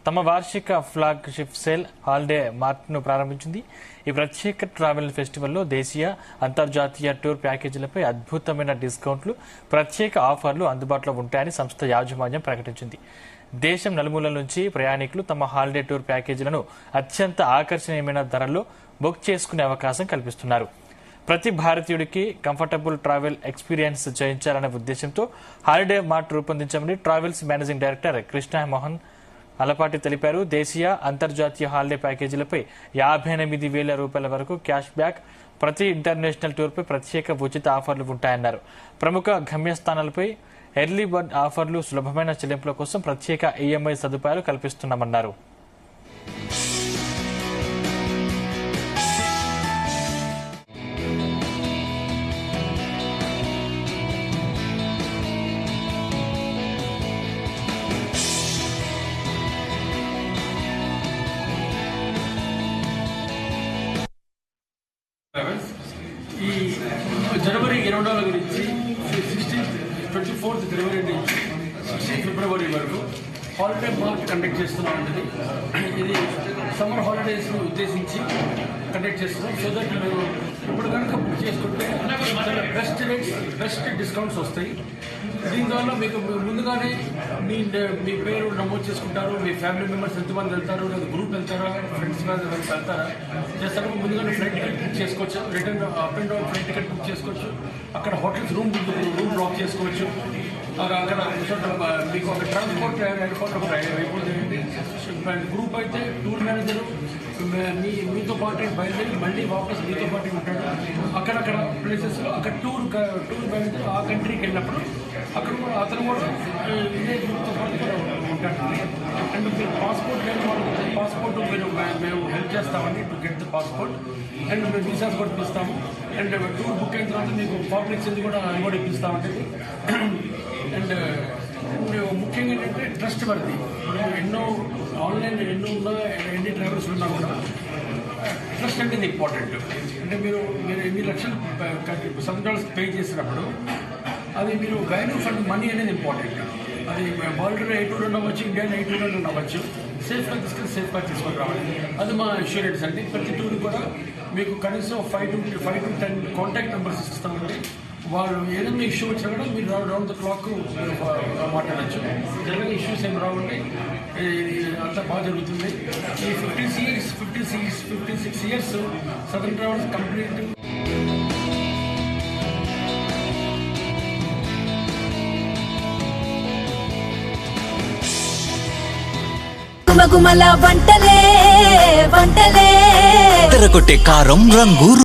తమ వార్షిక flagship sale holiday మార్ట్ను ప్రారంభించింది. ఈ ప్రత్యేక ట్రావెల్ ఫెస్టివల్లో దేశీయ, అంతర్జాతీయ టూర్ ప్యాకేజీలపై అద్భుతమైన డిస్కౌంట్లు, ప్రత్యేక ఆఫర్లు అందుబాటులో ఉంటాయని సంస్థ యాజమాన్యం ప్రకటించింది. దేశం నలుమూలల నుంచి ప్రయాణికులు తమ హాలిడే టూర్ ప్యాకేజీలను అత్యంత ఆకర్షణీయమైన ధరల్లో బుక్ చేసుకునే అవకాశం కల్పిస్తున్నారు. ప్రతి భారతీయుడికి కంఫర్టబుల్ ట్రావెల్ ఎక్స్పీరియన్స్ చేయించాలనే ఉద్దేశంతో హాలిడే మార్ట్ రూపొందించామని travels managing director Krishna Mohan Alapati తెలిపారు. దేశీయ, అంతర్జాతీయ హాలిడే ప్యాకేజీలపై 58,000 రూపాయల వరకు క్యాష్ బ్యాక్, ప్రతి ఇంటర్నేషనల్ టూర్పై ప్రత్యేక ఉచిత ఆఫర్లు ఉంటాయన్నారు. ప్రముఖ గమ్యస్థానాలపై ఎర్లీ బర్డ్ ఆఫర్లు, సులభమైన చెల్లింపుల కోసం ప్రత్యేక ఈఎంఐ సదుపాయాలు కల్పిస్తున్నామన్నారు. ఈ జనవరి 20 గురించి 24th జనవరి నుంచి 16th ఫిబ్రవరి వరకు హాలిడే మార్ట్ కండక్ట్ చేస్తున్నామండి. ఇది సమ్మర్ హాలిడేస్ని ఉద్దేశించి కండక్ట్ చేస్తున్నాం. సో దట్ మీరు ఇప్పుడు కనుక బుక్ చేసుకుంటే బెస్ట్ రేట్స్, బెస్ట్ డిస్కౌంట్స్ వస్తాయి. దీనివల్ల మీకు ముందుగానే మీ పేరు నమోదు చేసుకుంటారు. మీ ఫ్యామిలీ మెంబర్స్ ఎంతమంది వెళ్తారు, లేదా గ్రూప్ వెళ్తారా, ఫ్రెండ్స్ వెళ్తారా చేస్తారు. ముందుగానే ఫ్లైట్ టికెట్ బుక్ చేసుకోవచ్చు. Return up and down flight ticket book చేసుకోవచ్చు. అక్కడ హోటల్స్ రూమ్ బ్లాక్ చేసుకోవచ్చు. అక్కడ మీకు ఒక ట్రాన్స్పోర్ట్ అయిపోతుంది. గ్రూప్ అయితే టూర్ మేనేజరు మీతో పాటు బయలుదేరి మళ్ళీ వాపస్ మీతో పాటు ఉంటాడు. అక్కడక్కడ ప్లేసెస్లో అక్కడ టూర్ మేనేజర్ ఆ కంట్రీకి వెళ్ళినప్పుడు అక్కడ కూడా అతను కూడా ఇదే గ్రూప్తో పాటు ఉంటాడు. అండ్ మీరు పాస్పోర్ట్ లేని వాళ్ళకి పాస్పోర్ట్ మేము హెల్ప్ చేస్తామండి to get the passport. And మేము వీసాస్ కూడా ఇప్పిస్తాము. అండ్ టూర్ బుక్ అయిన తర్వాత మీకు పాపులేషన్ కూడా అది కూడా ఇప్పిస్తామండి. అండ్ ముఖ్యంగా ఏంటంటే ట్రస్ట్ వర్ది. ఇప్పుడు ఎన్నో ఆన్లైన్ ఉన్నా, ఎన్ని ట్రావెల్స్ ఉన్నా కూడా ట్రస్ట్ అనేది ఇంపార్టెంట్. అంటే మీరు ఎన్ని లక్షలు $7 పే చేసినప్పుడు అది మీరు వాల్యూ ఫండ్ మనీ అనేది ఇంపార్టెంట్. అది వరల్డ్లో ఏ టూర్ ఉండవచ్చు, ఇండియాలో ఏ టూర్ ఉండవచ్చు. సేఫ్గా సేఫ్గా తీసుకొని రావాలి. అది మా ఇన్సూరెన్స్ అండి. ప్రతి టూర్ కూడా మీకు కనీసం 5 to 10 కాంటాక్ట్ నెంబర్స్ ఇస్తామండి. వాళ్ళు ఏదైనా ఇష్యూ వచ్చినా కూడా మీరు రౌండ్ ద క్లాక్ మాట్లాడచ్చు. జనరల్గా ఇష్యూస్ ఏమి రావండి. అంతా బాగా జరుగుతుంది. ఈ 56 years సదరన్ ట్రావెల్స్ కంప్లీట్. గుమగుమల వంటలే వంటలే తెరకొట్టే కారం రంగు